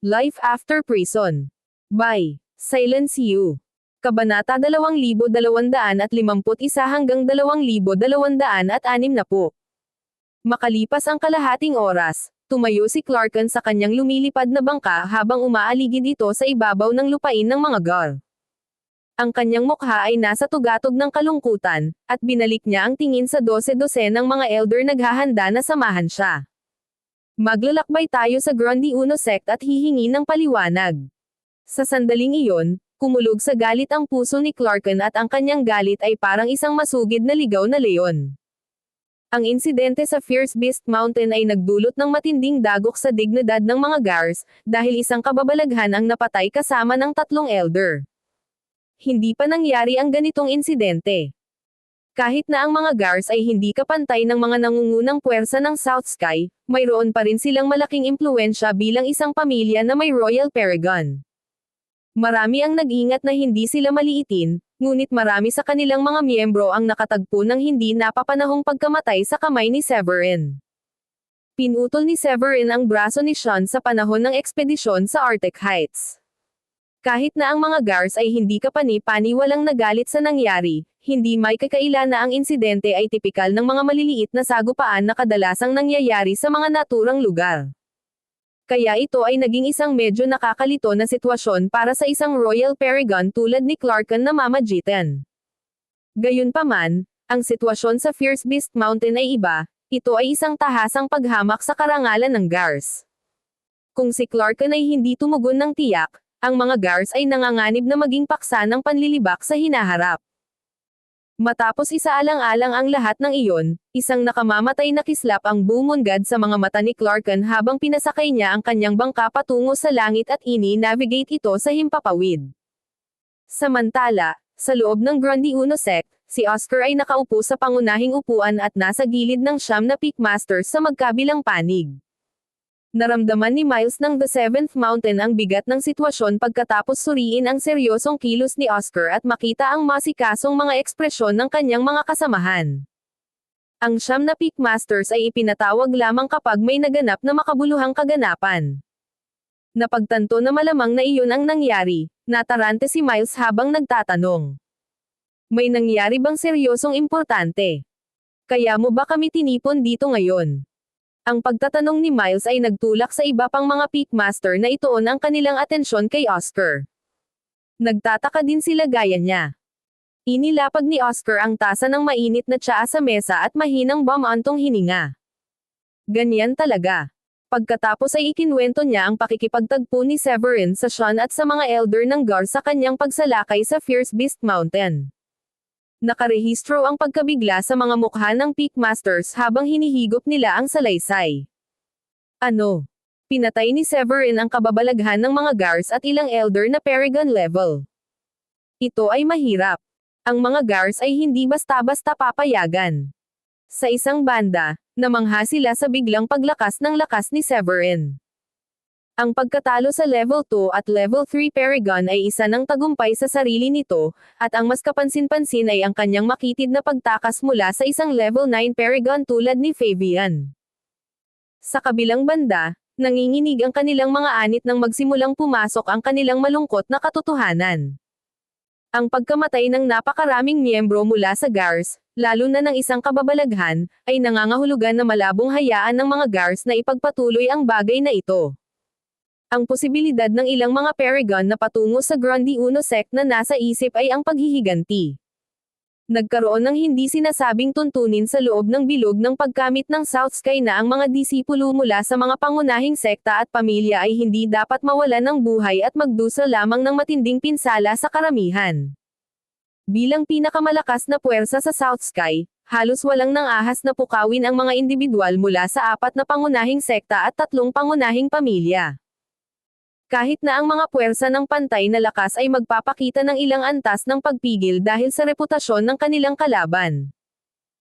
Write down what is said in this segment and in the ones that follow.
Life After Prison. By Silence You. Kabanata 2251 hanggang 2260. Makalipas ang kalahating oras, tumayo si Clarken sa kanyang lumilipad na bangka habang umaaligid ito sa ibabaw ng lupain ng mga guard. Ang kanyang mukha ay nasa tugatog ng kalungkutan, at binalik niya ang tingin sa dose-dosenang mga elder naghahanda na samahan siya. Maglalakbay tayo sa Grundy Uno sect at hihingi ng paliwanag. Sa sandaling iyon, kumulog sa galit ang puso ni Clarken at ang kanyang galit ay parang isang masugid na ligaw na leon. Ang insidente sa Fierce Beast Mountain ay nagdulot ng matinding dagok sa dignidad ng mga guards, dahil isang kababalaghan ang napatay kasama ng 3 elder. Hindi pa nangyari ang ganitong insidente. Kahit na ang mga guards ay hindi kapantay ng mga nangungunang puwersa ng South Sky, mayroon pa rin silang malaking impluwensya bilang isang pamilya na may Royal Paragon. Marami ang nag-ingat na hindi sila maliitin, ngunit marami sa kanilang mga miyembro ang nakatagpo ng hindi napapanahong pagkamatay sa kamay ni Severin. Pinutol ni Severin ang braso ni Sean sa panahon ng ekspedisyon sa Arctic Heights. Kahit na ang mga guards ay hindi kapani-paniwalang nagalit sa nangyari, hindi may kakaila na ang insidente ay tipikal ng mga maliliit na sagupaan na kadalasang nangyayari sa mga naturang lugar. Kaya ito ay naging isang medyo nakakalito na sitwasyon para sa isang Royal Paragon tulad ni Clarken na mamagitan. Gayunpaman, ang sitwasyon sa Fierce Beast Mountain ay iba, ito ay isang tahasang paghamak sa karangalan ng guards. Kung si Clarken ay hindi tumugon ng tiyak, ang mga guards ay nanganganib na maging paksa ng panlilibak sa hinaharap. Matapos isaalang-alang ang lahat ng iyon, isang nakamamatay na kislap ang bumungad sa mga mata ni Clarken habang pinasakay niya ang kanyang bangka patungo sa langit at ini-navigate ito sa himpapawid. Samantala, sa loob ng Grundy Uno sect, si Oscar ay nakaupo sa pangunahing upuan at nasa gilid ng 9 na Peakmasters sa magkabilang panig. Naramdaman ni Miles ng The Seventh Mountain ang bigat ng sitwasyon pagkatapos suriin ang seryosong kilos ni Oscar at makita ang masikasong mga ekspresyon ng kanyang mga kasamahan. Ang 9 na Peakmasters ay ipinatawag lamang kapag may naganap na makabuluhang kaganapan. Napagtanto na malamang na iyon ang nangyari, natarante si Miles habang nagtatanong. May nangyari bang seryosong importante? Kaya mo ba kami tinipon dito ngayon? Ang pagtatanong ni Miles ay nagtulak sa iba pang mga Peakmaster na ituon ang kanilang atensyon kay Oscar. Nagtataka din sila gaya niya. Inilapag ni Oscar ang tasa ng mainit na tsaa sa mesa at mahinang bumantong hininga. Ganyan talaga. Pagkatapos ay ikinwento niya ang pakikipagtagpo ni Severin sa Sean at sa mga elder ng guard sa kanyang pagsalakay sa Fierce Beast Mountain. Nakarehistro ang pagkabigla sa mga mukha ng Peakmasters habang hinihigop nila ang salaysay. Ano? Pinatay ni Severin ang kababalaghan ng mga guards at ilang elder na Paragon level. Ito ay mahirap. Ang mga guards ay hindi basta-basta papayagan. Sa isang banda, namangha sila sa biglang paglakas ng lakas ni Severin. Ang pagkatalo sa Level 2 at Level 3 Paragon ay isa ng tagumpay sa sarili nito, at ang mas kapansin-pansin ay ang kanyang makitid na pagtakas mula sa isang Level 9 Paragon tulad ni Fabian. Sa kabilang banda, nanginginig ang kanilang mga anit nang magsimulang pumasok ang kanilang malungkot na katotohanan. Ang pagkamatay ng napakaraming miyembro mula sa guards, lalo na ng isang kababalaghan, ay nangangahulugan na malabong hayaan ng mga guards na ipagpatuloy ang bagay na ito. Ang posibilidad ng ilang mga Paragon na patungo sa Grundy Uno sect na nasa isip ay ang paghihiganti. Nagkaroon ng hindi sinasabing tuntunin sa loob ng bilog ng pagkamit ng South Sky na ang mga disipulo mula sa mga pangunahing sekta at pamilya ay hindi dapat mawalan ng buhay at magdusa lamang ng matinding pinsala sa karamihan. Bilang pinakamalakas na puwersa sa South Sky, halos walang nang-ahas na pukawin ang mga individual mula sa 4 na pangunahing sekta at 3 pangunahing pamilya. Kahit na ang mga puwersa ng pantay na lakas ay magpapakita ng ilang antas ng pagpigil dahil sa reputasyon ng kanilang kalaban.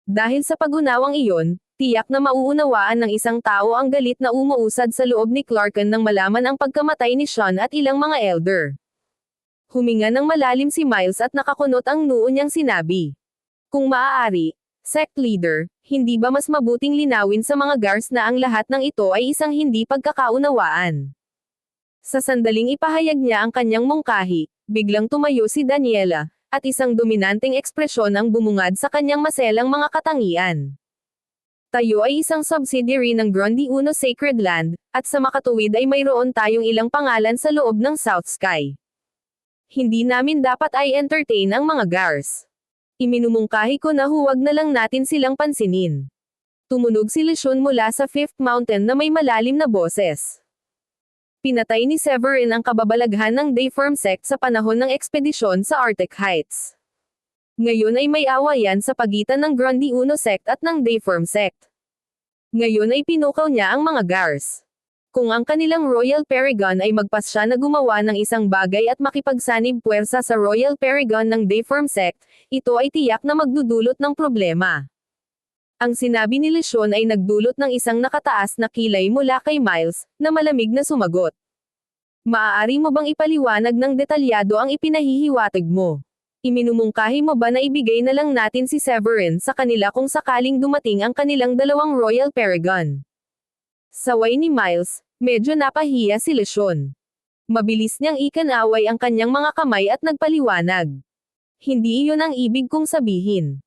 Dahil sa pagunawang iyon, tiyak na mauunawaan ng isang tao ang galit na umuusad sa loob ni Clarken nang malaman ang pagkamatay ni Sean at ilang mga elder. Huminga ng malalim si Miles at nakakunot ang noo niyang sinabi. Kung maaari, sect leader, hindi ba mas mabuting linawin sa mga guards na ang lahat ng ito ay isang hindi pagkakaunawaan? Sa sandaling ipahayag niya ang kanyang mungkahi, biglang tumayo si Daniela, at isang dominanteng ekspresyon ang bumungad sa kanyang maselang mga katangian. Tayo ay isang subsidiary ng Grundy Uno Sacred Land, at sa makatuwid ay mayroon tayong ilang pangalan sa loob ng South Sky. Hindi namin dapat ay entertain ang mga Gars. Iminumungkahi ko na huwag na lang natin silang pansinin. Tumunog si Lishun mula sa Fifth Mountain na may malalim na boses. Pinatay ni Severin ang kababalaghan ng Dayform sect sa panahon ng ekspedisyon sa Arctic Heights. Ngayon ay may awayan sa pagitan ng Grundy Uno sect at ng Dayform sect. Ngayon ay pinukaw niya ang mga Gars. Kung ang kanilang Royal Paragon ay magpasya na gumawa ng isang bagay at makipagsanib puwersa sa Royal Paragon ng Dayform sect, ito ay tiyak na magdudulot ng problema. Ang sinabi ni Lishun ay nagdulot ng isang nakataas na kilay mula kay Miles, na malamig na sumagot. Maaari mo bang ipaliwanag ng detalyado ang ipinahihiwatig mo? Iminumungkahi mo ba na ibigay na lang natin si Severin sa kanila kung sakaling dumating ang kanilang dalawang Royal Paragon? Saway ni Miles, medyo napahiya si Lishun. Mabilis niyang ikanaway ang kanyang mga kamay at nagpaliwanag. Hindi iyon ang ibig kong sabihin.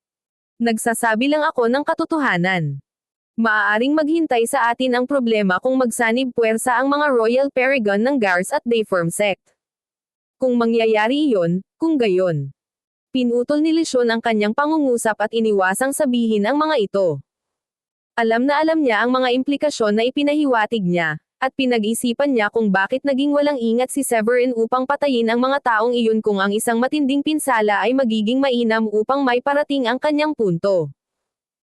Nagsasabi lang ako ng katotohanan. Maaaring maghintay sa atin ang problema kung magsanib puwersa ang mga Royal Paragon ng Gars at Dayform sect. Kung mangyayari iyon, kung gayon. Pinutol ni Lishun ang kanyang pangungusap at iniwasang sabihin ang mga ito. Alam na alam niya ang mga implikasyon na ipinahiwatig niya, at pinag-isipan niya kung bakit naging walang ingat si Severin upang patayin ang mga taong iyon kung ang isang matinding pinsala ay magiging mainam upang may parating ang kanyang punto.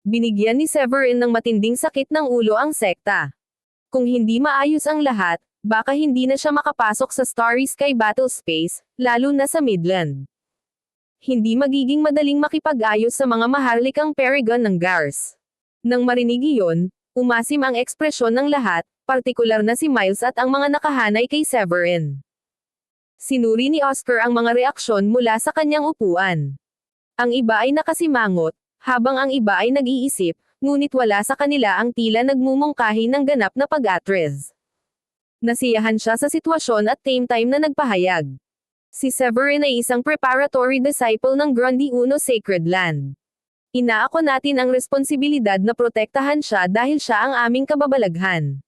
Binigyan ni Severin ng matinding sakit ng ulo ang sekta. Kung hindi maayos ang lahat, baka hindi na siya makapasok sa Starry Sky Battle Space, lalo na sa Midland. Hindi magiging madaling makipag-ayos sa mga maharlikang Paragon ng Gars. Nang marinig iyon, umasim ang ekspresyon ng lahat, partikular na si Miles at ang mga nakahanay kay Severin. Sinuri ni Oscar ang mga reaksyon mula sa kanyang upuan. Ang iba ay nakasimangot, habang ang iba ay nag-iisip, ngunit wala sa kanila ang tila nagmumungkahi ng ganap na pag-atres. Nasiyahan siya sa sitwasyon at same time na nagpahayag. Si Severin ay isang preparatory disciple ng Grundy Uno Sacred Land. Inaako natin ang responsibilidad na protektahan siya dahil siya ang aming kababalaghan.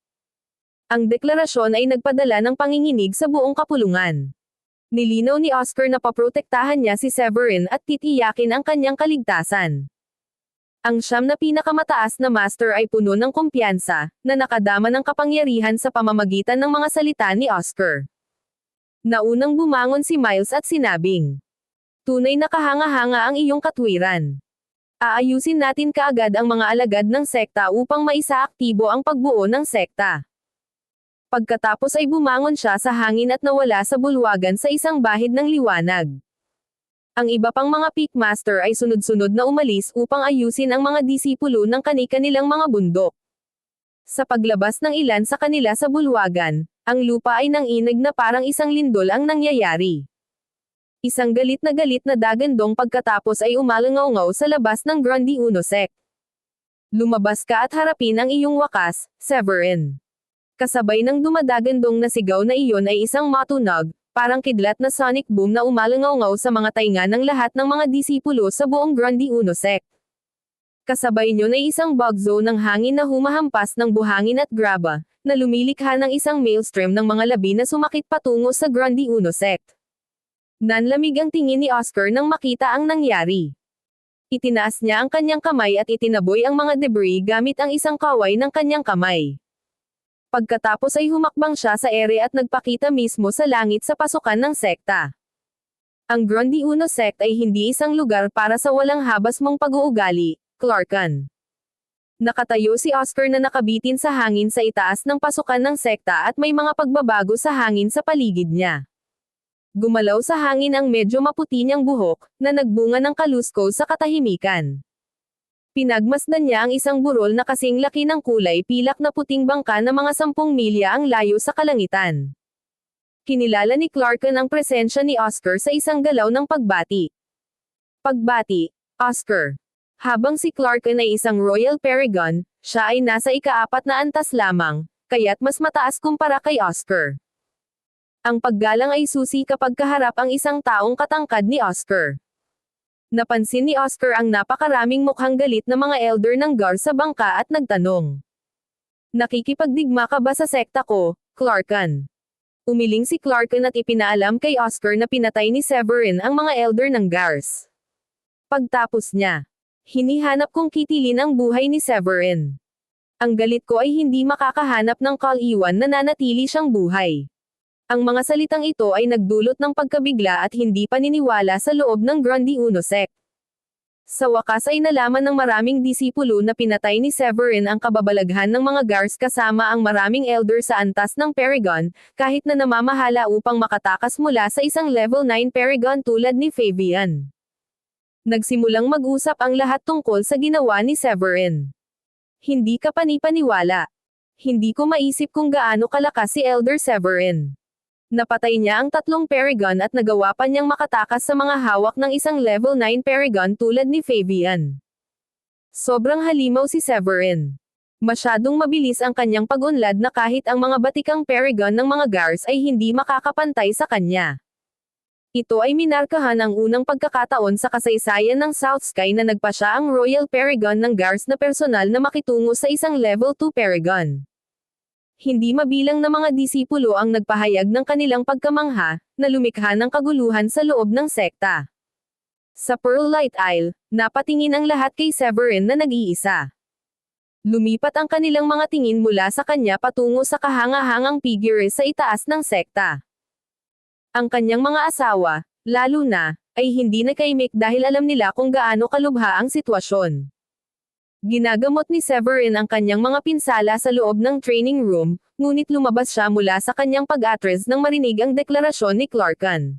Ang deklarasyon ay nagpadala ng panginginig sa buong kapulungan. Nilinaw ni Oscar na paprotektahan niya si Severin at titiyakin ang kanyang kaligtasan. Ang siyam na pinakamataas na master ay puno ng kumpiyansa, na nakadama ng kapangyarihan sa pamamagitan ng mga salita ni Oscar. Naunang bumangon si Miles at sinabing, "Tunay na kahanga-hanga ang iyong katwiran. Aayusin natin kaagad ang mga alagad ng sekta upang maisaaktibo ang pagbuo ng sekta." Pagkatapos ay bumangon siya sa hangin at nawala sa bulwagan sa isang bahid ng liwanag. Ang iba pang mga Peakmaster ay sunod-sunod na umalis upang ayusin ang mga disipulo ng kani-kanilang mga bundok. Sa paglabas ng ilan sa kanila sa bulwagan, ang lupa ay nanginig na parang isang lindol ang nangyayari. Isang galit na dagandong pagkatapos ay umalangaw-ngaw sa labas ng Grundy Uno sect. "Lumabas ka at harapin ang iyong wakas, Severin." Kasabay ng dumadagandong na sigaw na iyon ay isang matunog, parang kidlat na sonic boom na umalangaw-ngaw sa mga tainga ng lahat ng mga disipulo sa buong Grundy Uno sect. Kasabay niyon ay isang bugzo ng hangin na humahampas ng buhangin at graba, na lumilikha ng isang maelstrom ng mga labi na sumakit patungo sa Grundy Uno sect. Nanlamig ang tingin ni Oscar nang makita ang nangyari. Itinaas niya ang kanyang kamay at itinaboy ang mga debris gamit ang isang kaway ng kanyang kamay. Pagkatapos ay humakbang siya sa ere at nagpakita mismo sa langit sa pasukan ng sekta. Ang Grundy Uno sect ay hindi isang lugar para sa walang habas mong pag-uugali, Clarkan. Nakatayo si Oscar na nakabitin sa hangin sa itaas ng pasukan ng sekta at may mga pagbabago sa hangin sa paligid niya. Gumalaw sa hangin ang medyo maputi niyang buhok, na nagbunga ng kalusko sa katahimikan. Pinagmasdan niya ang isang burol na kasing laki ng kulay pilak na puting bangka na mga 10 milya ang layo sa kalangitan. Kinilala ni Clarkan ang presensya ni Oscar sa isang galaw ng pagbati. Pagbati, Oscar. Habang si Clarkan ay isang Royal Paragon, siya ay nasa ika-4 na antas lamang, kaya't mas mataas kumpara kay Oscar. Ang paggalang ay susi kapag kaharap ang isang taong katangkad ni Oscar. Napansin ni Oscar ang napakaraming mukhang galit na mga elder ng GAR sa bangka at nagtanong. Nakikipagdigma ka ba sa sekta ko, Clarkan? Umiling si Clarkan at ipinaalam kay Oscar na pinatay ni Severin ang mga elder ng GARs. Pagtapos niya, hinihanap kong kitilin ang buhay ni Severin. Ang galit ko ay hindi makakahanap ng kaliwan na nanatili siyang buhay. Ang mga salitang ito ay nagdulot ng pagkabigla at hindi paniniwala sa loob ng Grundy Uno sect. Sa wakas ay nalaman ng maraming disipulo na pinatay ni Severin ang kababalaghan ng mga GARs kasama ang maraming elder sa antas ng Paragon, kahit na namamahala upang makatakas mula sa isang level 9 Paragon tulad ni Fabian. Nagsimulang mag-usap ang lahat tungkol sa ginawa ni Severin. Hindi ka panipaniwala. Hindi ko maisip kung gaano kalakas si Elder Severin. Napatay niya ang 3 Paragon at nagawa pa niyang makatakas sa mga hawak ng isang level 9 Paragon tulad ni Fabian. Sobrang halimaw si Severin. Masyadong mabilis ang kanyang pag-unlad na kahit ang mga batikang Paragon ng mga GARs ay hindi makakapantay sa kanya. Ito ay minarkahan ang unang pagkakataon sa kasaysayan ng South Sky na nagpa siya ang Royal Paragon ng GARs na personal na makitungo sa isang level 2 Paragon. Hindi mabilang na mga disipulo ang nagpahayag ng kanilang pagkamangha, na lumikha ng kaguluhan sa loob ng sekta. Sa Pearl Light Isle, napatingin ang lahat kay Severin na nag-iisa. Lumipat ang kanilang mga tingin mula sa kanya patungo sa kahanga-hangang figure sa itaas ng sekta. Ang kanyang mga asawa, lalo na, ay hindi nakaimik dahil alam nila kung gaano kalubha ang sitwasyon. Ginagamot ni Severin ang kanyang mga pinsala sa loob ng training room, ngunit lumabas siya mula sa kanyang pag-atres nang marinig ang deklarasyon ni Clarkan.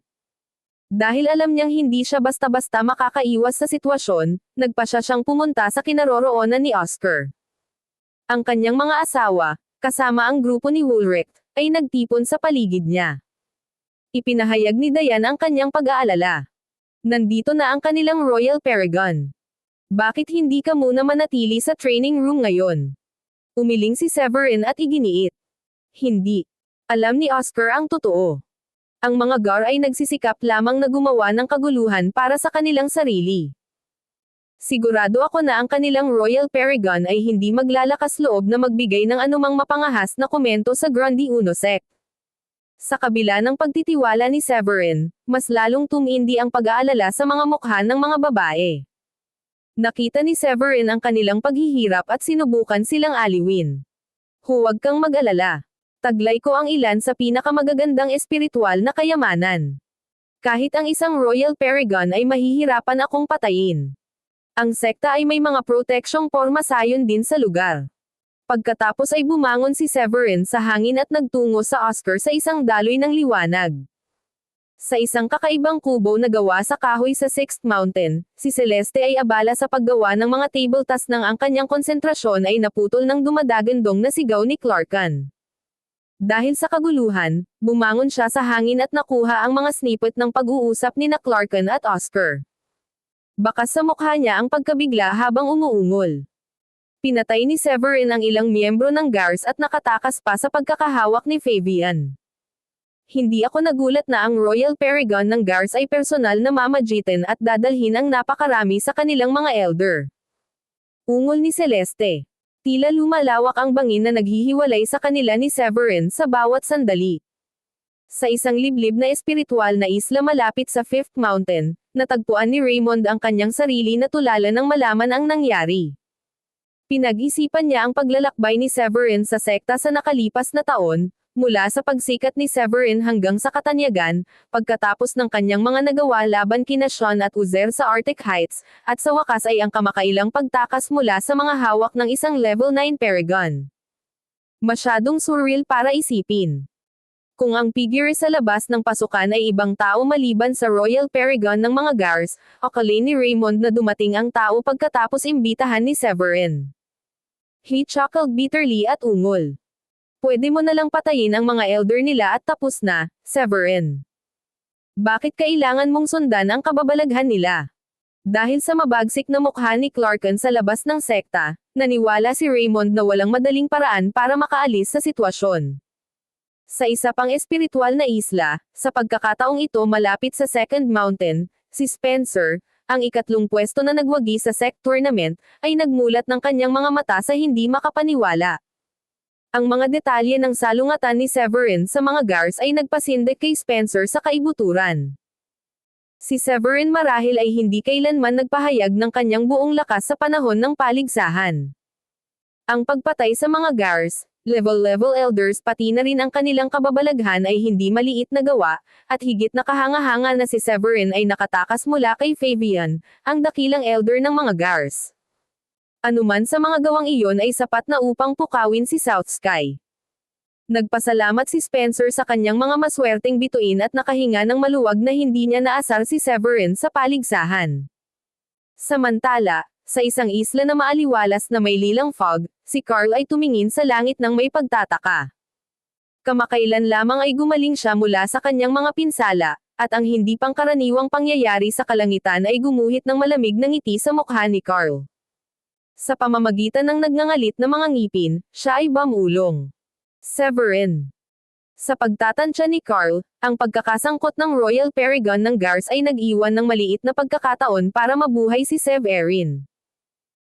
Dahil alam niyang hindi siya basta-basta makakaiwas sa sitwasyon, nagpa siyang pumunta sa kinaroroonan ni Oscar. Ang kanyang mga asawa, kasama ang grupo ni Woolrich, ay nagtipon sa paligid niya. Ipinahayag ni Diane ang kanyang pag-aalala. Nandito na ang kanilang Royal Paragon. Bakit hindi ka muna manatili sa training room ngayon? Umiling si Severin at iginiit. Hindi. Alam ni Oscar ang totoo. Ang mga GAR ay nagsisikap lamang na gumawa ng kaguluhan para sa kanilang sarili. Sigurado ako na ang kanilang Royal Paragon ay hindi maglalakas loob na magbigay ng anumang mapangahas na komento sa Grundy Uno sect. Sa kabila ng pagtitiwala ni Severin, mas lalong tumindi ang pag-aalala sa mga mukha ng mga babae. Nakita ni Severin ang kanilang paghihirap at sinubukan silang aliwin. Huwag kang mag-alala. Taglay ko ang ilan sa pinakamagagandang espiritual na kayamanan. Kahit ang isang Royal Paragon ay mahihirapan akong patayin. Ang sekta ay may mga proteksyong pormasayon din sa lugar. Pagkatapos ay bumangon si Severin sa hangin at nagtungo sa Oscar sa isang daloy ng liwanag. Sa isang kakaibang kubo na gawa sa kahoy sa Sixth Mountain, si Celeste ay abala sa paggawa ng mga table tasks nang ang kanyang konsentrasyon ay naputol ng dumadagandong na sigaw ni Clarkan. Dahil sa kaguluhan, bumangon siya sa hangin at nakuha ang mga snippet ng pag-uusap ni na Clarkan at Oscar. Bakas sa mukha niya ang pagkabigla habang umuungol. Pinatay ni Severin ang ilang miyembro ng GARs at nakatakas pa sa pagkakahawak ni Fabian. Hindi ako nagulat na ang Royal Paragon ng GARs ay personal na mamagitan at dadalhin ang napakarami sa kanilang mga elder. Ungol ni Celeste. Tila lumalawak ang bangin na naghihiwalay sa kanila ni Severin sa bawat sandali. Sa isang liblib na espiritual na isla malapit sa Fifth Mountain, natagpuan ni Raymond ang kanyang sarili na tulala nang malaman ang nangyari. Pinag-isipan niya ang paglalakbay ni Severin sa sekta sa nakalipas na taon, mula sa pagsikat ni Severin hanggang sa katanyagan, pagkatapos ng kanyang mga nagawa laban kina Sean at Uzer sa Arctic Heights, at sa wakas ay ang kamakailang pagtakas mula sa mga hawak ng isang level 9 Paragon. Masyadong surreal para isipin. Kung ang figure sa labas ng pasukan ay ibang tao maliban sa Royal Paragon ng mga GARs, akalain ni Raymond na dumating ang tao pagkatapos imbitahan ni Severin. He chuckled bitterly at ungol. Pwede mo na lang patayin ang mga elder nila at tapos na, Severin. Bakit kailangan mong sundan ang kababalaghan nila? Dahil sa mabagsik na mukha ni Clarkan sa labas ng sekta, naniwala si Raymond na walang madaling paraan para makaalis sa sitwasyon. Sa isa pang espiritual na isla, sa pagkakataong ito malapit sa Second Mountain, si Spencer, ang ikatlong pwesto na nagwagi sa SEC tournament, ay nagmulat ng kanyang mga mata sa hindi makapaniwala. Ang mga detalye ng salungatan ni Severin sa mga guards ay nagpasindak kay Spencer sa kaibuturan. Si Severin marahil ay hindi kailanman nagpahayag ng kanyang buong lakas sa panahon ng paligsahan. Ang pagpatay sa mga guards, level elders pati na rin ang kanilang kababalaghan ay hindi maliit na gawa, at higit na kahanga-hanga na si Severin ay nakatakas mula kay Fabian, ang dakilang elder ng mga guards. Anuman sa mga gawang iyon ay sapat na upang pukawin si South Sky. Nagpasalamat si Spencer sa kanyang mga maswerteng bituin at nakahinga ng maluwag na hindi niya naasar si Severin sa paligsahan. Samantala, sa isang isla na maaliwalas na may lilang fog, si Carl ay tumingin sa langit ng may pagtataka. Kamakailan lamang ay gumaling siya mula sa kanyang mga pinsala, at ang hindi pangkaraniwang pangyayari sa kalangitan ay gumuhit ng malamig na ngiti sa mukha ni Carl. Sa pamamagitan ng nagngangalit na mga ngipin, siya ay bumulong. Severin. Sa pagtatansya ni Carl, ang pagkakasangkot ng Royal Paragon ng Guards ay nag-iwan ng maliit na pagkakataon para mabuhay si Severin.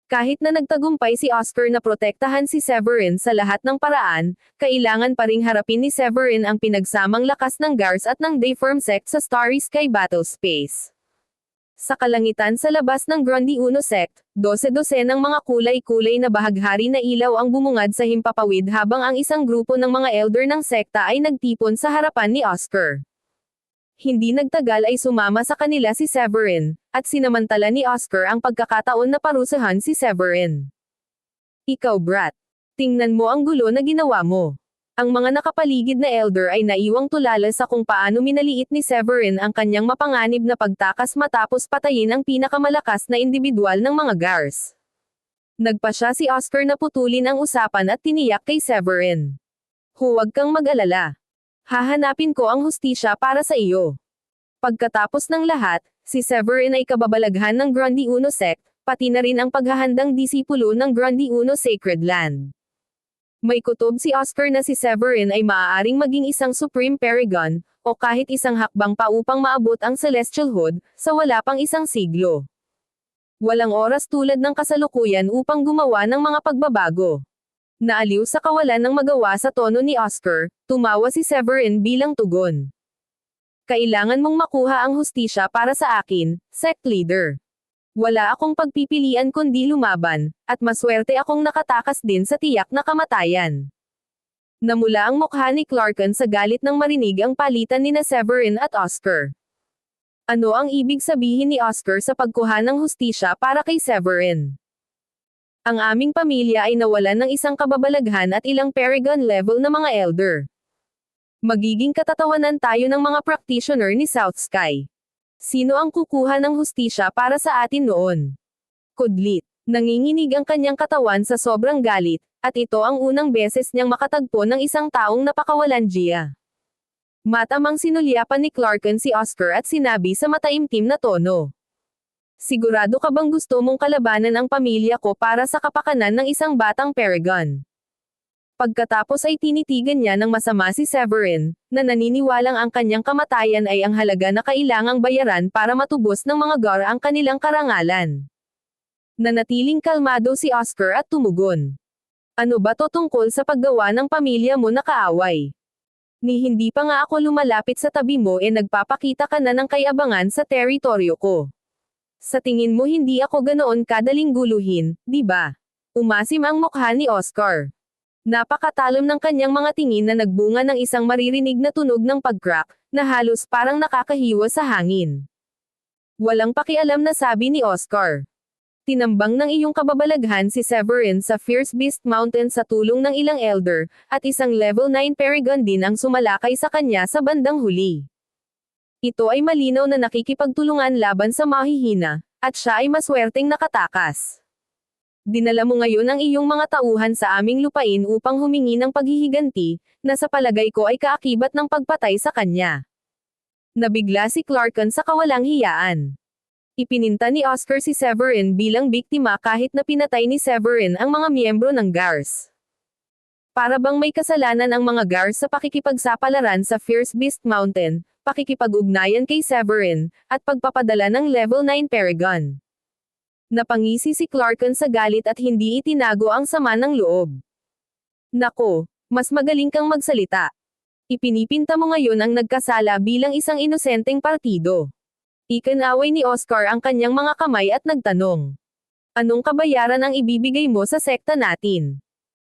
Kahit na nagtagumpay si Oscar na protektahan si Severin sa lahat ng paraan, kailangan pa ring harapin ni Severin ang pinagsamang lakas ng Guards at ng Dayform sect sa Starry Sky Battle Space. Sa kalangitan sa labas ng Grundy Uno sect, 12 ng mga kulay-kulay na bahaghari na ilaw ang bumungad sa himpapawid habang ang isang grupo ng mga elder ng sekta ay nagtipon sa harapan ni Oscar. Hindi nagtagal ay sumama sa kanila si Severin, at sinamantala ni Oscar ang pagkakataon na parusahan si Severin. Ikaw brat. Tingnan mo ang gulo na ginawa mo. Ang mga nakapaligid na elder ay naiwang tulala sa kung paano minaliit ni Severin ang kanyang mapanganib na pagtakas matapos patayin ang pinakamalakas na individual ng mga guards. Nagpa siya si Oscar na putulin ang usapan at tiniyak kay Severin. Huwag kang mag-alala. Hahanapin ko ang hustisya para sa iyo. Pagkatapos ng lahat, si Severin ay kababalaghan ng Grundy Uno sect, pati na rin ang paghahandang disipulo ng Grundy Uno Sacred Land. May kutob si Oscar na si Severin ay maaaring maging isang Supreme Paragon, o kahit isang hakbang pa upang maabot ang Celestialhood, sa wala pang isang siglo. Walang oras tulad ng kasalukuyan upang gumawa ng mga pagbabago. Naaliw sa kawalan ng magawa sa tono ni Oscar, tumawa si Severin bilang tugon. Kailangan mong makuha ang hustisya para sa akin, sect leader. Wala akong pagpipilian kundi lumaban, at maswerte akong nakatakas din sa tiyak na kamatayan. Namula ang mukha ni Clarken sa galit nang marinig ang palitan ni Severin at Oscar. Ano ang ibig sabihin ni Oscar sa pagkuha ng hustisya para kay Severin? Ang aming pamilya ay nawalan ng isang kababalaghan at ilang Paragon level na mga elder. Magiging katatawanan tayo ng mga practitioner ni South Sky. Sino ang kukuha ng hustisya para sa atin noon? Kudlit. Nanginginig ang kanyang katawan sa sobrang galit, at ito ang unang beses niyang makatagpo ng isang taong napakawalandiya. Matamang sinulyapan ni Clarken si Oscar at sinabi sa mataimtim na tono. Sigurado ka bang gusto mong kalabanan ang pamilya ko para sa kapakanan ng isang batang Paragon? Pagkatapos ay tinitigan niya ng masama si Severin, na naniniwalang ang kanyang kamatayan ay ang halaga na kailangang bayaran para matubos ng mga gar ang kanilang karangalan. Nanatiling kalmado si Oscar at tumugon. Ano ba to tungkol sa paggawa ng pamilya mo na kaaway? Ni hindi pa nga ako lumalapit sa tabi mo nagpapakita ka na ng kayabangan sa teritoryo ko. Sa tingin mo hindi ako ganoon kadaling guluhin, di ba? Umasim ang mukha ni Oscar. Napakatalam ng kanyang mga tingin na nagbunga ng isang maririnig na tunog ng pag-crack, na halos parang nakakahiwa sa hangin. Walang pakialam na sabi ni Oscar. Tinambang ng iyong kababalaghan si Severin sa Fierce Beast Mountain sa tulong ng ilang elder, at isang level 9 Paragon din ang sumalakay sa kanya sa bandang huli. Ito ay malinaw na nakikipagtulungan laban sa mahihina, at siya ay maswerteng nakatakas. Dinala mo ngayon ang iyong mga tauhan sa aming lupain upang humingi ng paghihiganti, na sa palagay ko ay kaakibat ng pagpatay sa kanya. Nabigla si Clarken sa kawalang hiyaan. Ipininta ni Oscar si Severin bilang biktima kahit na pinatay ni Severin ang mga miyembro ng Guards. Para bang may kasalanan ang mga guards sa pakikipagsapalaran sa Fierce Beast Mountain, pakikipag-ugnayan kay Severin, at pagpapadala ng level 9 Paragon. Napangisi si Clarken sa galit at hindi itinago ang sama ng loob. Nako, mas magaling kang magsalita. Ipinipinta mo ngayon ang nagkasala bilang isang inosenteng partido. Ikinaway ni Oscar ang kanyang mga kamay at nagtanong. Anong kabayaran ang ibibigay mo sa sekta natin?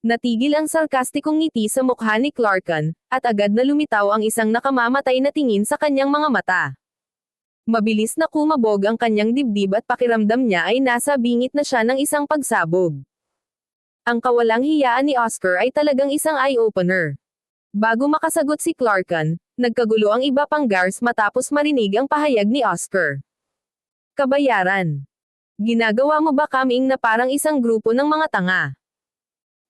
Natigil ang sarkastikong ngiti sa mukha ni Clarken, at agad na lumitaw ang isang nakamamatay na tingin sa kanyang mga mata. Mabilis na kumabog ang kanyang dibdib at pakiramdam niya ay nasa bingit na siya ng isang pagsabog. Ang kawalang hiyaan ni Oscar ay talagang isang eye-opener. Bago makasagot si Clarken, nagkagulo ang iba pang guards matapos marinig ang pahayag ni Oscar. Kabayaran. Ginagawa mo ba kaming na parang isang grupo ng mga tanga?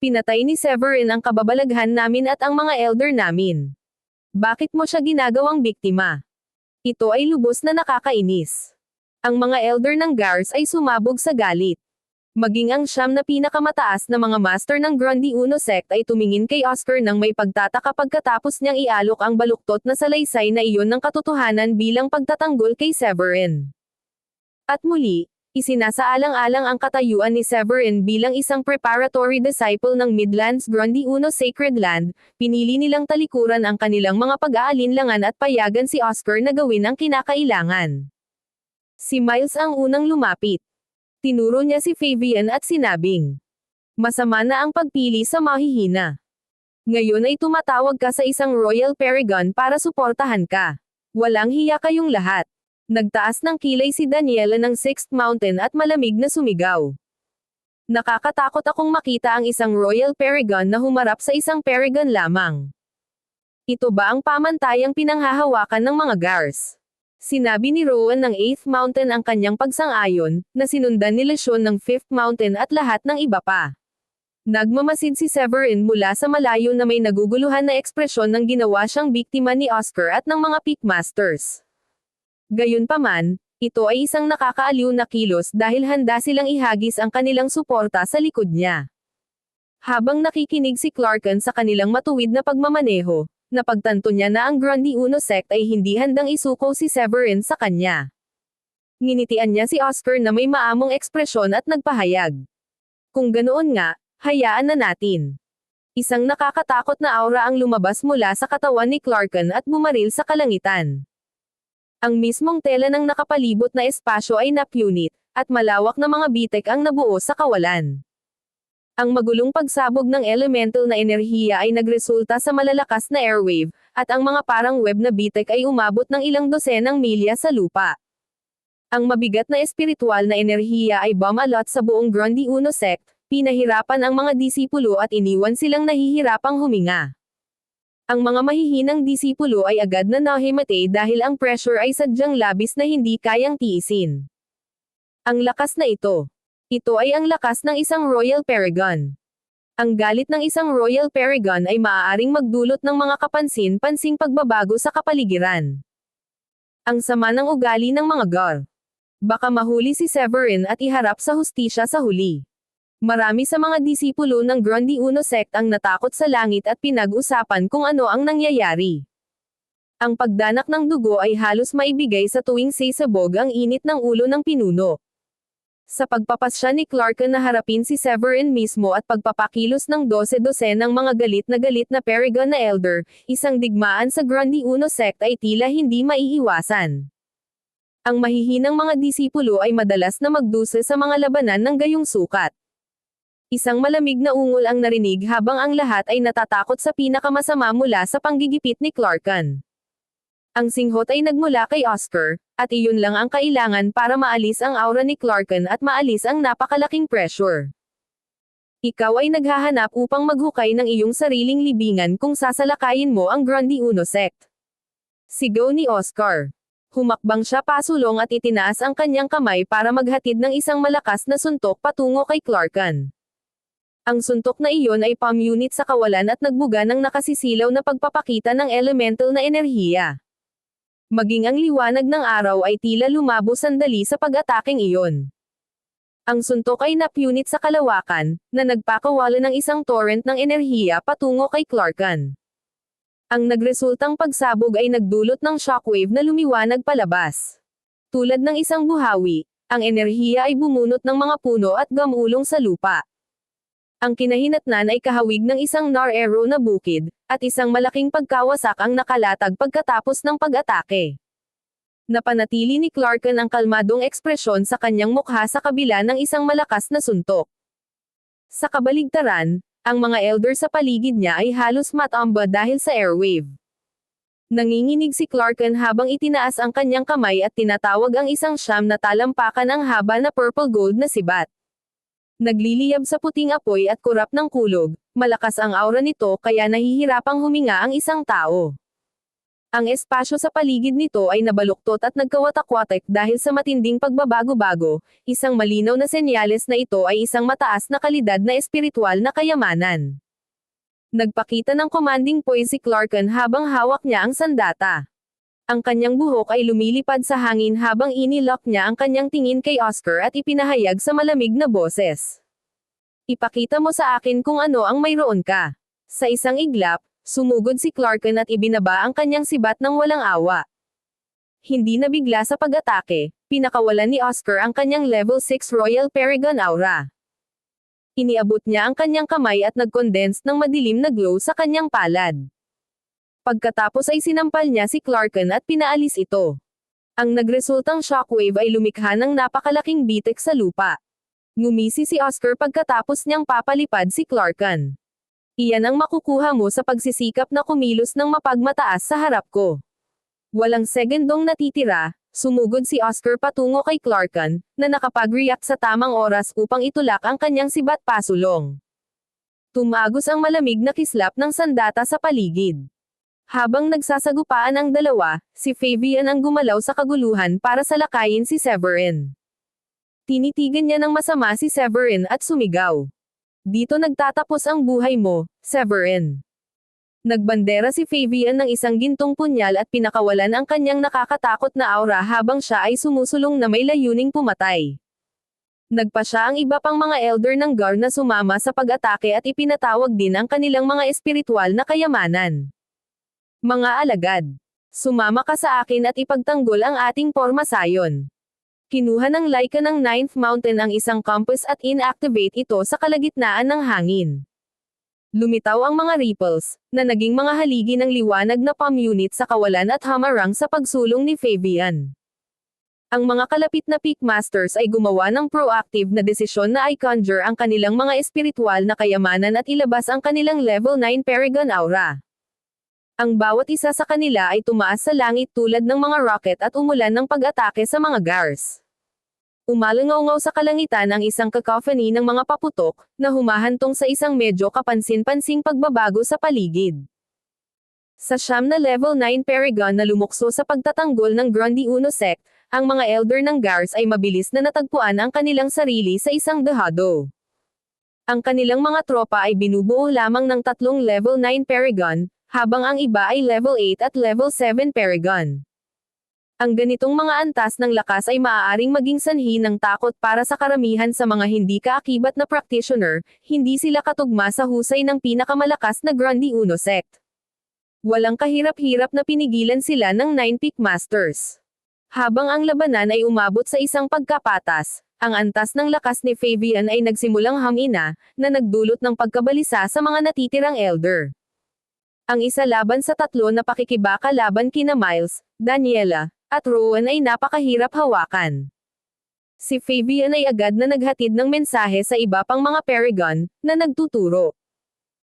Pinatay ni Severin ang kababalaghan namin at ang mga elder namin. Bakit mo siya ginagawang biktima? Ito ay lubos na nakakainis. Ang mga elder ng guards ay sumabog sa galit. Maging ang siyam na pinakamataas na mga master ng Grundy Uno sect ay tumingin kay Oscar nang may pagtataka pagkatapos niyang ialok ang baluktot na salaysay na iyon ng katotohanan bilang pagtatanggol kay Severin. At muli, isinasaalang-alang ang katayuan ni Severin bilang isang preparatory disciple ng Midlands Grundy Uno Sacred Land, pinili nilang talikuran ang kanilang mga pag-aalinlangan at payagan si Oscar na gawin ang kinakailangan. Si Miles ang unang lumapit. Tinuro niya si Fabian at sinabing, masama na ang pagpili sa mahihina. Ngayon ay tumatawag ka sa isang Royal Paragon para suportahan ka. Walang hiya kayong lahat. Nagtaas ng kilay si Daniela ng Sixth Mountain at malamig na sumigaw. Nakakatakot akong makita ang isang Royal Paragon na humarap sa isang Paragon lamang. Ito ba ang pamantayang pinanghahawakan ng mga guards? Sinabi ni Rowan ng 8th Mountain ang kanyang pagsang-ayon, na sinundan ni Lesyon ng 5th Mountain at lahat ng iba pa. Nagmamasid si Severin mula sa malayo na may naguguluhan na ekspresyon ng ginawa siyang biktima ni Oscar at ng mga Pickmasters. Gayunpaman, ito ay isang nakakaaliw na kilos dahil handa silang ihagis ang kanilang suporta sa likod niya. Habang nakikinig si Clarken sa kanilang matuwid na pagmamaneho, napagtanto niya na ang Grundy Uno sect ay hindi handang isuko si Severin sa kanya. Nginitian niya si Oscar na may maamong ekspresyon at nagpahayag. Kung ganoon nga, hayaan na natin. Isang nakakatakot na aura ang lumabas mula sa katawan ni Clarken at bumaril sa kalangitan. Ang mismong tela ng nakapalibot na espasyo ay napunit, at malawak na mga bitek ang nabuo sa kawalan. Ang magulong pagsabog ng elemental na enerhiya ay nagresulta sa malalakas na airwave, at ang mga parang web na bitek ay umabot ng ilang dosenang milya sa lupa. Ang mabigat na espiritual na enerhiya ay bumalot sa buong Grundy Uno sect, pinahirapan ang mga disipulo at iniwan silang nahihirapang huminga. Ang mga mahihinang disipulo ay agad na nahimatay dahil ang pressure ay sadyang labis na hindi kayang tiisin. Ang lakas na ito. Ito ay ang lakas ng isang Royal Paragon. Ang galit ng isang Royal Paragon ay maaaring magdulot ng mga kapansin-pansing pagbabago sa kapaligiran. Ang sama ng ugali ng mga Gar. Baka mahuli si Severin at iharap sa hustisya sa huli. Marami sa mga disipulo ng Grundy Uno sect ang natakot sa langit at pinag-usapan kung ano ang nangyayari. Ang pagdanak ng dugo ay halos maibigay sa tuwing sisabog ang init ng ulo ng pinuno. Sa pagpapasya ni Clarken na harapin si Severin mismo at pagpapakilos ng 12 ng mga galit na Paragon na Elder, isang digmaan sa Grundy Uno sect ay tila hindi maiiwasan. Ang mahihinang mga disipulo ay madalas na magdusa sa mga labanan ng gayong sukat. Isang malamig na ungol ang narinig habang ang lahat ay natatakot sa pinakamasama mula sa panggigipit ni Clarken. Ang singhot ay nagmula kay Oscar, at iyon lang ang kailangan para maalis ang aura ni Clarken at maalis ang napakalaking pressure. Ikaw ay naghahanap upang maghukay ng iyong sariling libingan kung sasalakayin mo ang Grundy Uno sect. Sigaw ni Oscar. Humakbang siya pasulong at itinaas ang kanyang kamay para maghatid ng isang malakas na suntok patungo kay Clarken. Ang suntok na iyon ay palm unit sa kawalan at nagbuga ng nakasisilaw na pagpapakita ng elemental na enerhiya. Maging ang liwanag ng araw ay tila lumabo sandali sa pag-ataking iyon. Ang suntok ay napunit sa kalawakan, na nagpakawala ng isang torrent ng enerhiya patungo kay Clarkan. Ang nagresultang pagsabog ay nagdulot ng shockwave na lumiwanag palabas. Tulad ng isang buhawi, ang enerhiya ay bumunot ng mga puno at gamulong sa lupa. Ang kinahinatnan ay kahawig ng isang nar-arrow na bukid, at isang malaking pagkawasak ang nakalatag pagkatapos ng pag-atake. Napanatili ni Clarkan ang kalmadong ekspresyon sa kanyang mukha sa kabila ng isang malakas na suntok. Sa kabaligtaran, ang mga elder sa paligid niya ay halos matamba dahil sa airwave. Nanginginig si Clarkan habang itinaas ang kanyang kamay at tinatawag ang isang siyam na talampakan ang haba na purple gold na sibat. Nagliliyab sa puting apoy at kurap ng kulog, malakas ang aura nito kaya nahihirapang huminga ang isang tao. Ang espasyo sa paligid nito ay nabaluktot at nagkawatak-watak dahil sa matinding pagbabago-bago, isang malinaw na senyales na ito ay isang mataas na kalidad na espiritual na kayamanan. Nagpakita ng commanding poise si Clarkan habang hawak niya ang sandata. Ang kanyang buhok ay lumilipad sa hangin habang inilok niya ang kanyang tingin kay Oscar at ipinahayag sa malamig na boses. Ipakita mo sa akin kung ano ang mayroon ka. Sa isang iglap, sumugod si Clarkan at ibinaba ang kanyang sibat ng walang awa. Hindi nabigla sa pag-atake, pinakawalan ni Oscar ang kanyang level 6 Royal Paragon Aura. Iniabot niya ang kanyang kamay at nag-condense ng madilim na glow sa kanyang palad. Pagkatapos ay sinampal niya si Clarkan at pinaalis ito. Ang nagresultang shockwave ay lumikha ng napakalaking bitek sa lupa. Ngumisi si Oscar pagkatapos niyang papalipad si Clarkan. Iyan ang makukuha mo sa pagsisikap na kumilos ng mapagmataas sa harap ko. Walang segundong natitira, sumugod si Oscar patungo kay Clarkan, na nakapag-react sa tamang oras upang itulak ang kanyang sibat pasulong. Tumagos ang malamig na kislap ng sandata sa paligid. Habang nagsasagupaan ang dalawa, si Fabian ang gumalaw sa kaguluhan para salakayin si Severin. Tinitigan niya ng masama si Severin at sumigaw. Dito nagtatapos ang buhay mo, Severin. Nagbandera si Fabian ng isang gintong punyal at pinakawalan ang kanyang nakakatakot na aura habang siya ay sumusulong na may layuning pumatay. Nagpa siya ang iba pang mga elder ng guard na sumama sa pag-atake at ipinatawag din ang kanilang mga espiritual na kayamanan. Mga alagad, sumama ka sa akin at ipagtanggol ang ating pormasayon. Kinuha ng Laika ng 9th Mountain ang isang compass at inactivate ito sa kalagitnaan ng hangin. Lumitaw ang mga ripples, na naging mga haligi ng liwanag na palm unit sa kawalan at hamarang sa pagsulong ni Fabian. Ang mga kalapit na Peak Masters ay gumawa ng proactive na desisyon na i-conjure ang kanilang mga espiritual na kayamanan at ilabas ang kanilang level 9 Paragon Aura. Ang bawat isa sa kanila ay tumaas sa langit tulad ng mga rocket at umulan ng pag-atake sa mga guards. Umalangaw sa kalangitan ang isang cacophony ng mga paputok, na humahantong sa isang medyo kapansin-pansing pagbabago sa paligid. Sa siyam na level 9 Paragon na lumukso sa pagtatanggol ng Grundy Uno sect, ang mga elder ng guards ay mabilis na natagpuan ang kanilang sarili sa isang dehado. Ang kanilang mga tropa ay binubuo lamang ng 3 level 9 Paragon, habang ang iba ay level 8 at level 7 Paragon. Ang ganitong mga antas ng lakas ay maaaring maging sanhi ng takot para sa karamihan sa mga hindi kaakibat na practitioner, hindi sila katugma sa husay ng pinakamalakas na Grundy Uno sect. Walang kahirap-hirap na pinigilan sila ng 9 Peak Masters. Habang ang labanan ay umabot sa isang pagkapatas, ang antas ng lakas ni Fabian ay nagsimulang hamina, na nagdulot ng pagkabalisa sa mga natitirang elder. Ang isa laban sa 3 na pakikibaka laban kina Miles, Daniela, at Rowan ay napakahirap hawakan. Si Fabian ay agad na naghatid ng mensahe sa iba pang mga Paragon, na nagtuturo.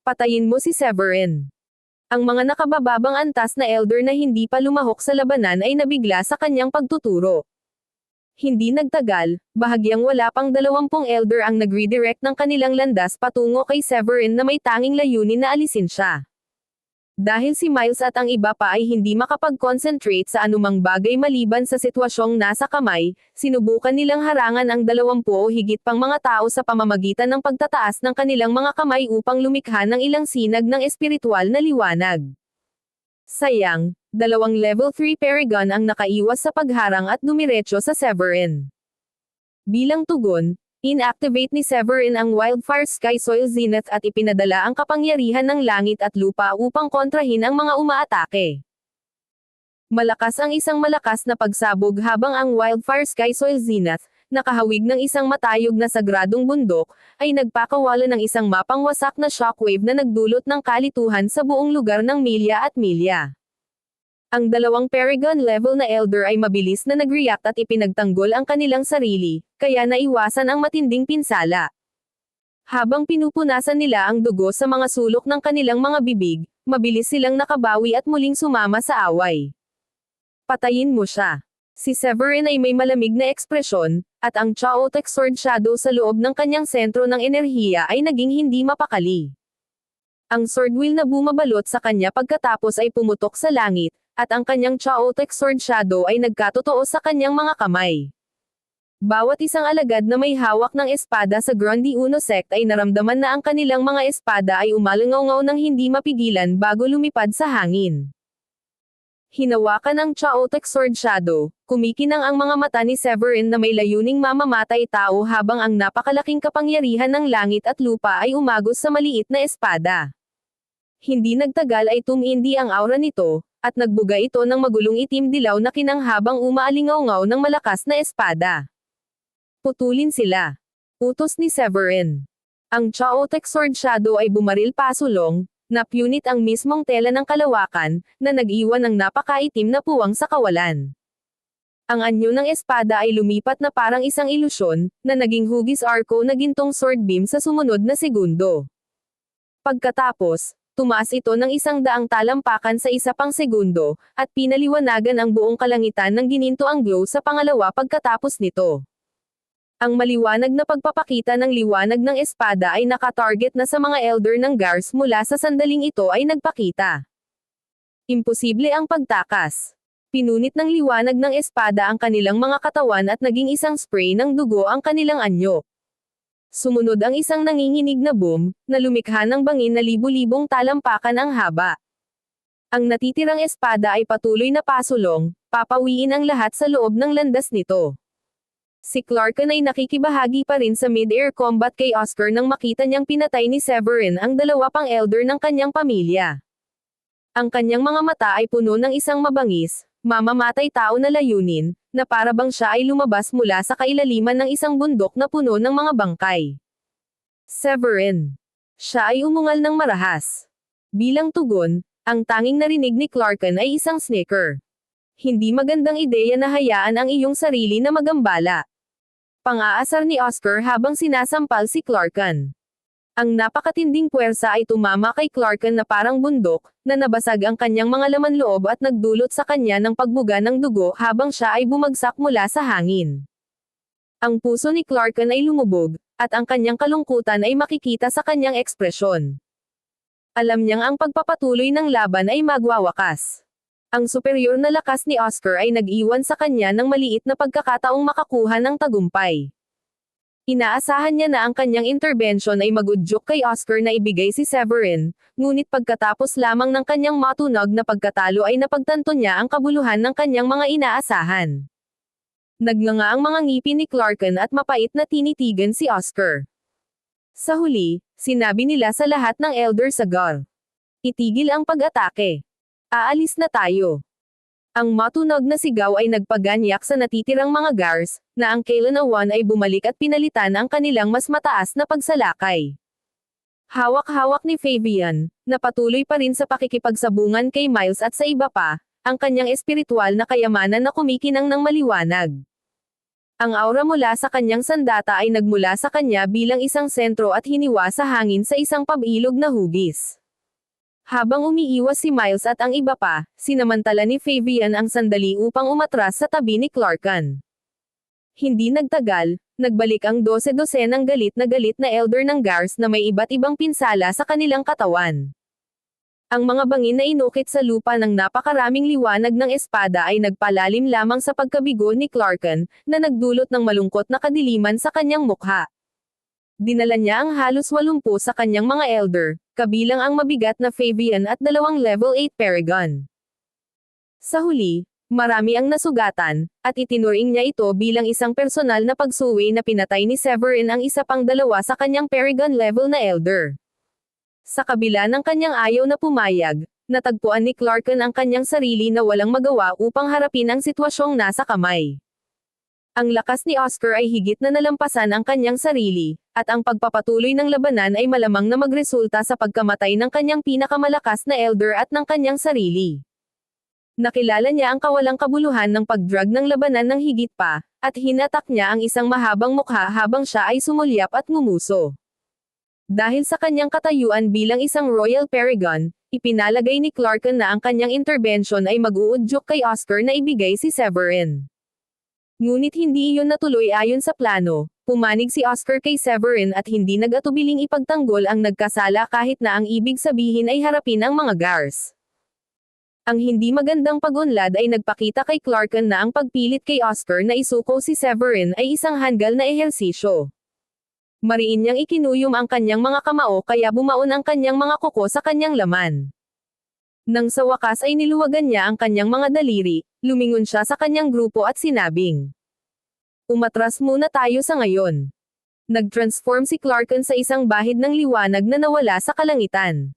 Patayin mo si Severin. Ang mga nakabababang antas na elder na hindi pa lumahok sa labanan ay nabigla sa kanyang pagtuturo. Hindi nagtagal, bahagyang wala pang 20 elder ang nag-redirect ng kanilang landas patungo kay Severin na may tanging layunin na alisin siya. Dahil si Miles at ang iba pa ay hindi makapag-concentrate sa anumang bagay maliban sa sitwasyong nasa kamay, sinubukan nilang harangan ang 20 o higit pang mga tao sa pamamagitan ng pagtataas ng kanilang mga kamay upang lumikha ng ilang sinag ng espiritual na liwanag. Sayang, 2 level 3 Paragon ang nakaiwas sa pagharang at dumiretso sa Severin. Bilang tugon, Inactivate ni Severin ang Wildfire Sky Soil Zenith at ipinadala ang kapangyarihan ng langit at lupa upang kontrahin ang mga umaatake. Malakas ang isang malakas na pagsabog habang ang Wildfire Sky Soil Zenith, nakahawig ng isang matayog na sagradong bundok, ay nagpakawala ng isang mapangwasak na shockwave na nagdulot ng kalituhan sa buong lugar ng milya at milya. Ang dalawang Paragon level na Elder ay mabilis na nag-react at ipinagtanggol ang kanilang sarili, kaya naiwasan ang matinding pinsala. Habang pinupunasan nila ang dugo sa mga sulok ng kanilang mga bibig, mabilis silang nakabawi at muling sumama sa away. Patayin mo siya. Si Severin ay may malamig na ekspresyon, at ang Chaotic Sword Shadow sa loob ng kanyang sentro ng enerhiya ay naging hindi mapakali. Ang sword wheel na bumabalot sa kanya pagkatapos ay pumutok sa langit, at ang kanyang Chaotic Sword Shadow ay nagkatotoo sa kanyang mga kamay. Bawat isang alagad na may hawak ng espada sa Grundy Uno sect ay naramdaman na ang kanilang mga espada ay umalangaw ng hindi mapigilan bago lumipad sa hangin. Hinawakan ang Chaotic Sword Shadow, kumikinang ang mga mata ni Severin na may layuning mamamatay tao habang ang napakalaking kapangyarihan ng langit at lupa ay umagos sa maliit na espada. Hindi nagtagal ay tumindi ang aura nito, at nagbuga ito ng magulong itim dilaw na kinang habang umaalingaw ng malakas na espada. Putulin sila. Utos ni Severin. Ang Chaotic Sword Shadow ay bumaril pasulong, napunit ang mismong tela ng kalawakan, na nag-iwan ng napakaitim na puwang sa kawalan. Ang anyo ng espada ay lumipat na parang isang ilusyon, na naging hugis arco na gintong sword beam sa sumunod na segundo. Pagkatapos, tumaas ito ng 100 talampakan sa isa pang segundo, at pinaliwanagan ang buong kalangitan ng gininto ang glow sa pangalawa pagkatapos nito. Ang maliwanag na pagpapakita ng liwanag ng espada ay nakatarget na sa mga elder ng Gars mula sa sandaling ito ay nagpakita. Imposible ang pagtakas. Pinunit ng liwanag ng espada ang kanilang mga katawan at naging isang spray ng dugo ang kanilang anyo. Sumunod ang isang nanginginig na boom, na lumikha ng bangin na libu-libong talampakan ang haba. Ang natitirang espada ay patuloy na pasulong, papawiin ang lahat sa loob ng landas nito. Si Clarken ay nakikibahagi pa rin sa mid-air combat kay Oscar nang makita niyang pinatay ni Severin ang dalawa pang elder ng kanyang pamilya. Ang kanyang mga mata ay puno ng isang mabangis, mamamatay tao na layunin, na para bang siya ay lumabas mula sa kailaliman ng isang bundok na puno ng mga bangkay. Severin. Siya ay umungal ng marahas. Bilang tugon, ang tanging narinig ni Clarken ay isang snicker. Hindi magandang ideya na hayaan ang iyong sarili na magambala. Pang-aasar ni Oscar habang sinasampal si Clarken. Ang napakatinding puwersa ay tumama kay Clarken na parang bundok, na nabasag ang kanyang mga laman loob at nagdulot sa kanya ng pagbuga ng dugo habang siya ay bumagsak mula sa hangin. Ang puso ni Clarken ay lumubog, at ang kanyang kalungkutan ay makikita sa kanyang ekspresyon. Alam niyang ang pagpapatuloy ng laban ay magwawakas. Ang superior na lakas ni Oscar ay nag-iwan sa kanya ng maliit na pagkakataong makakuha ng tagumpay. Inaasahan niya na ang kanyang intervention ay magudyok kay Oscar na ibigay si Severin, ngunit pagkatapos lamang ng kanyang matunog na pagkatalo ay napagtanto niya ang kabuluhan ng kanyang mga inaasahan. Nagnganga ang mga ngipin ni Clarken at mapait na tinitigan si Oscar. Sa huli, sinabi nila sa lahat ng elder sa Gar. Itigil ang pag-atake. Aalis na tayo. Ang matunog na sigaw ay nagpaganyak sa natitirang mga Gars, na ang Kailanawan ay bumalik at pinalitan ang kanilang mas mataas na pagsalakay. Hawak-hawak ni Fabian, na patuloy pa rin sa pakikipagsabungan kay Miles at sa iba pa, ang kanyang espiritual na kayamanan na kumikinang ng maliwanag. Ang aura mula sa kanyang sandata ay nagmula sa kanya bilang isang sentro at hiniwa sa hangin sa isang pabilog na hugis. Habang umiiwas si Miles at ang iba pa, sinamantala ni Fabian ang sandali upang umatras sa tabi ni Clarken. Hindi nagtagal, nagbalik ang 12-dosenang galit na elder ng Gars na may iba't ibang pinsala sa kanilang katawan. Ang mga bangin na inukit sa lupa ng napakaraming liwanag ng espada ay nagpalalim lamang sa pagkabigo ni Clarken, na nagdulot ng malungkot na kadiliman sa kanyang mukha. Dinala niya ang halos 80 sa kanyang mga elder, kabilang ang mabigat na Fabian at 2 level 8 Paragon. Sa huli, Marami ang nasugatan, at itinuring niya ito bilang isang personal na pagsuwi na pinatay ni Severin ang isa pang dalawa sa kanyang Paragon level na Elder. Sa kabila ng kanyang ayaw na pumayag, natagpuan ni Clarken ang kanyang sarili na walang magawa upang harapin ang sitwasyong nasa kamay. Ang lakas ni Oscar ay higit na nalampasan ang kanyang sarili, at ang pagpapatuloy ng labanan ay malamang na magresulta sa pagkamatay ng kanyang pinakamalakas na Elder at ng kanyang sarili. Nakilala niya ang kawalang kabuluhan ng pagdrag ng labanan ng higit pa, at hinatak niya ang isang mahabang mukha habang siya ay sumulyap at ngumuso. Dahil sa kanyang katayuan bilang isang Royal Paragon, ipinalagay ni Clarken na ang kanyang intervention ay mag-uudyok kay Oscar na ibigay si Severin. Ngunit hindi iyon natuloy ayon sa plano, pumanig si Oscar kay Severin at hindi nag-atubiling ipagtanggol ang nagkasala kahit na ang ibig sabihin ay harapin ang mga guards. Ang hindi magandang pag-unlad ay nagpakita kay Clarken na ang pagpilit kay Oscar na isuko si Severin ay isang hanggal na ehersisyo. Mariin niyang ikinuyom ang kanyang mga kamao kaya bumaon ang kanyang mga kuko sa kanyang laman. Nang sa wakas ay niluwagan niya ang kanyang mga daliri, lumingon siya sa kanyang grupo at sinabing, "Umatras muna tayo sa ngayon." Nag-transform si Clarken sa isang bahid ng liwanag na nawala sa kalangitan.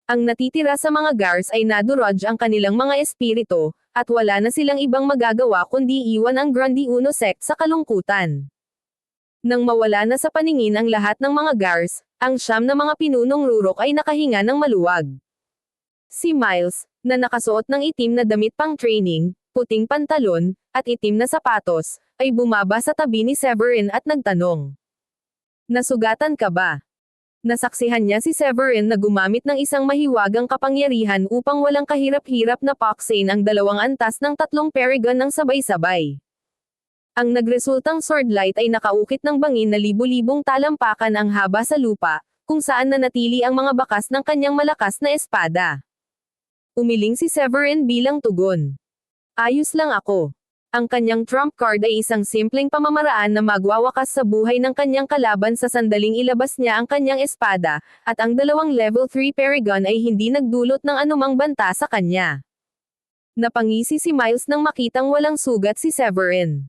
Ang natitira sa mga guards ay nadurog ang kanilang mga espiritu, at wala na silang ibang magagawa kundi iwan ang Grundy Uno sect sa kalungkutan. Nang mawala na sa paningin ang lahat ng mga guards, ang 9 na mga pinunong rurok ay nakahinga ng maluwag. Si Miles, na nakasuot ng itim na damit pang training, puting pantalon, at itim na sapatos, ay bumaba sa tabi ni Severin at nagtanong, "Nasugatan ka ba?" Nasaksihan niya si Severin na gumamit ng isang mahiwagang kapangyarihan upang walang kahirap-hirap na paksain ang 2 antas ng 3 Paragon ng sabay-sabay. Ang nagresultang swordlight ay nakaukit ng bangin na libu-libong talampakan ang haba sa lupa, kung saan nanatili ang mga bakas ng kanyang malakas na espada. Umiling si Severin bilang tugon, "Ayos lang ako." Ang kanyang trump card ay isang simpleng pamamaraan na magwawakas sa buhay ng kanyang kalaban sa sandaling ilabas niya ang kanyang espada, at ang 2 level 3 Paragon ay hindi nagdulot ng anumang banta sa kanya. Napangisi si Miles nang makitang walang sugat si Severin.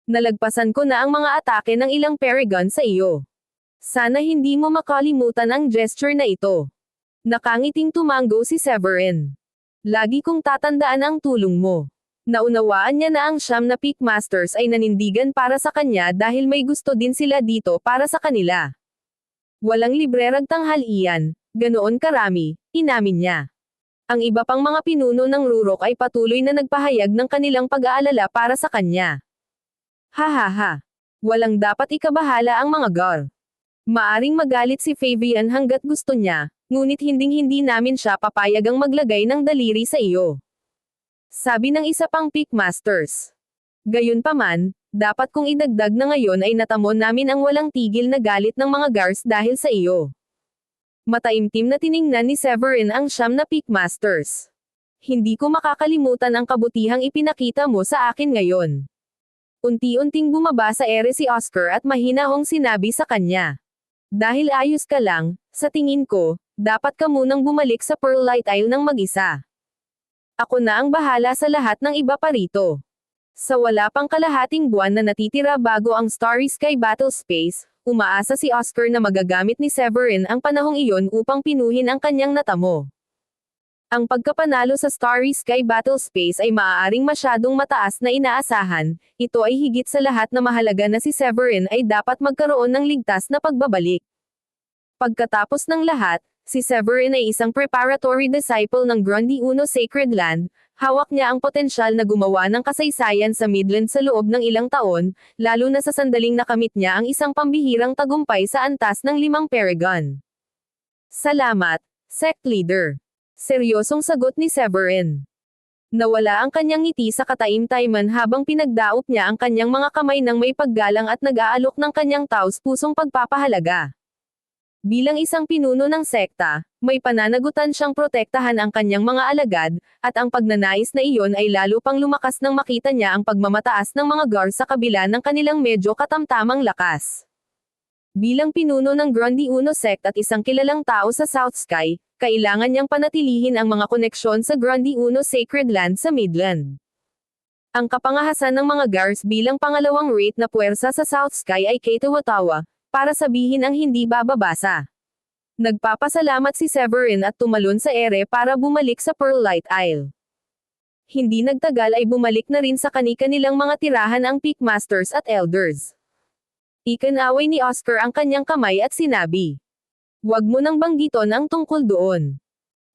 "Nalagpasan ko na ang mga atake ng ilang Paragon sa iyo. Sana hindi mo makalimutan ang gesture na ito." Nakangiting tumango si Severin. "Lagi kong tatandaan ang tulong mo." Naunawaan niya na ang 9 na Pickmasters ay nanindigan para sa kanya dahil may gusto din sila dito para sa kanila. Walang librerag tanghalian, ganoon karami, inamin niya. Ang iba pang mga pinuno ng rurok ay patuloy na nagpahayag ng kanilang pag-aalala para sa kanya. "Hahaha. Walang dapat ikabahala ang mga gar. Maaring magalit si Fabian hanggat gusto niya, ngunit hinding-hindi namin siya papayagang maglagay ng daliri sa iyo," sabi ng isa pang Pickmasters. "Gayunpaman, dapat kong idagdag na ngayon ay natamo namin ang walang tigil na galit ng mga guards dahil sa iyo." Mataimtim na tiningnan ni Severin ang 9 na Pickmasters. "Hindi ko makakalimutan ang kabutihang ipinakita mo sa akin ngayon." Unti-unting bumaba sa ere si Oscar at mahinahong sinabi sa kanya, "Dahil ayos ka lang, sa tingin ko, dapat ka munang bumalik sa Pearlite Isle ng mag-isa. Ako na ang bahala sa lahat ng iba pa rito." Sa wala pang kalahating buwan na natitira bago ang Starry Sky Battle Space, umaasa si Oscar na magagamit ni Severin ang panahong iyon upang pinuhin ang kanyang natamo. Ang pagkapanalo sa Starry Sky Battle Space ay maaaring masyadong mataas na inaasahan, ito ay higit sa lahat na mahalaga na si Severin ay dapat magkaroon ng ligtas na pagbabalik. Pagkatapos ng lahat, si Severin ay isang preparatory disciple ng Grundy Uno Sacred Land, hawak niya ang potensyal na gumawa ng kasaysayan sa Midland sa loob ng ilang taon, lalo na sa sandaling nakamit niya ang isang pambihirang tagumpay sa antas ng 5 Paragon. "Salamat, Sect Leader." Seryosong sagot ni Severin. Nawala ang kanyang ngiti sa kataim-taiman habang pinagdaop niya ang kanyang mga kamay ng may paggalang at nag-aalok ng kanyang taos-pusong pagpapahalaga. Bilang isang pinuno ng sekta, may pananagutan siyang protektahan ang kanyang mga alagad, at ang pagnanais na iyon ay lalo pang lumakas nang makita niya ang pagmamataas ng mga guards sa kabila ng kanilang medyo katamtamang lakas. Bilang pinuno ng Grundy Uno sect at isang kilalang tao sa South Sky, kailangan niyang panatilihin ang mga koneksyon sa Grundy Uno Sacred Land sa Midland. Ang kapangahasan ng mga Gars bilang pangalawang rate na puwersa sa South Sky ay Keitawatawa, para sabihin ang hindi bababasa. Nagpapasalamat si Severin at tumalon sa ere para bumalik sa Pearlite Isle. Hindi nagtagal ay bumalik na rin sa kani-kanilang mga tirahan ang Peakmasters at Elders. Ikinaway ni Oscar ang kanyang kamay at sinabi, "Huwag mo nang banggiton ang tungkol doon.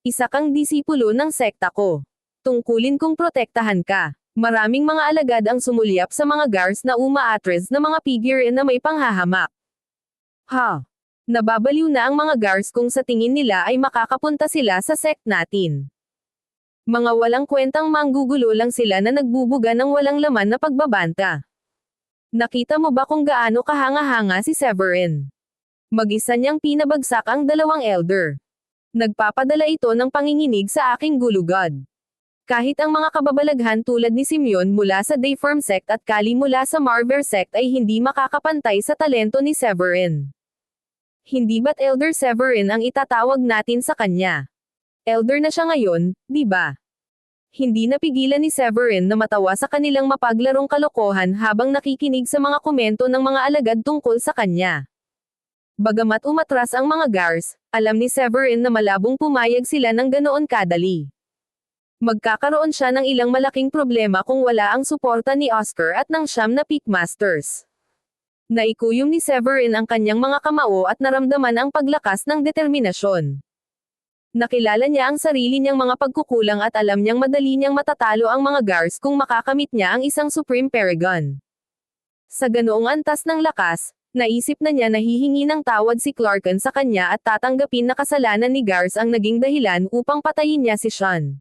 Isa kang disipulo ng sekta ko. Tungkulin kong protektahan ka." Maraming mga alagad ang sumulyap sa mga Gars na umaatres na mga figure na may panghahamak. Nababaliw na ang mga Gars kung sa tingin nila ay makakapunta sila sa sect natin. Mga walang kwentang manggugulo lang sila na nagbubuga ng walang laman na pagbabanta. Nakita mo ba kung gaano kahanga-hanga si Severin? Mag-isa niyang pinabagsak ang dalawang elder. Nagpapadala ito ng panginginig sa aking gulugod. Kahit ang mga kababalaghan tulad ni Simeon mula sa Dayform sect at Kali mula sa Marver sect ay hindi makakapantay sa talento ni Severin. Hindi ba't Elder Severin ang itatawag natin sa kanya? Elder na siya ngayon, di ba? Hindi napigilan ni Severin na matawa sa kanilang mapaglarong kalokohan habang nakikinig sa mga komento ng mga alagad tungkol sa kanya. Bagamat umatras ang mga Gars, alam ni Severin na malabong pumayag sila ng ganoon kadali. Magkakaroon siya ng ilang malaking problema kung wala ang suporta ni Oscar at ng 9 na Peakmasters. Naikuyom ni Severin ang kanyang mga kamao at naramdaman ang paglakas ng determinasyon. Nakilala niya ang sarili niyang mga pagkukulang at alam niyang madali niyang matatalo ang mga Gars kung makakamit niya ang isang Supreme Paragon. Sa ganoong antas ng lakas, naisip na niya na hihingi ng tawad si Clarken sa kanya at tatanggapin na kasalanan ni Gars ang naging dahilan upang patayin niya si Sean.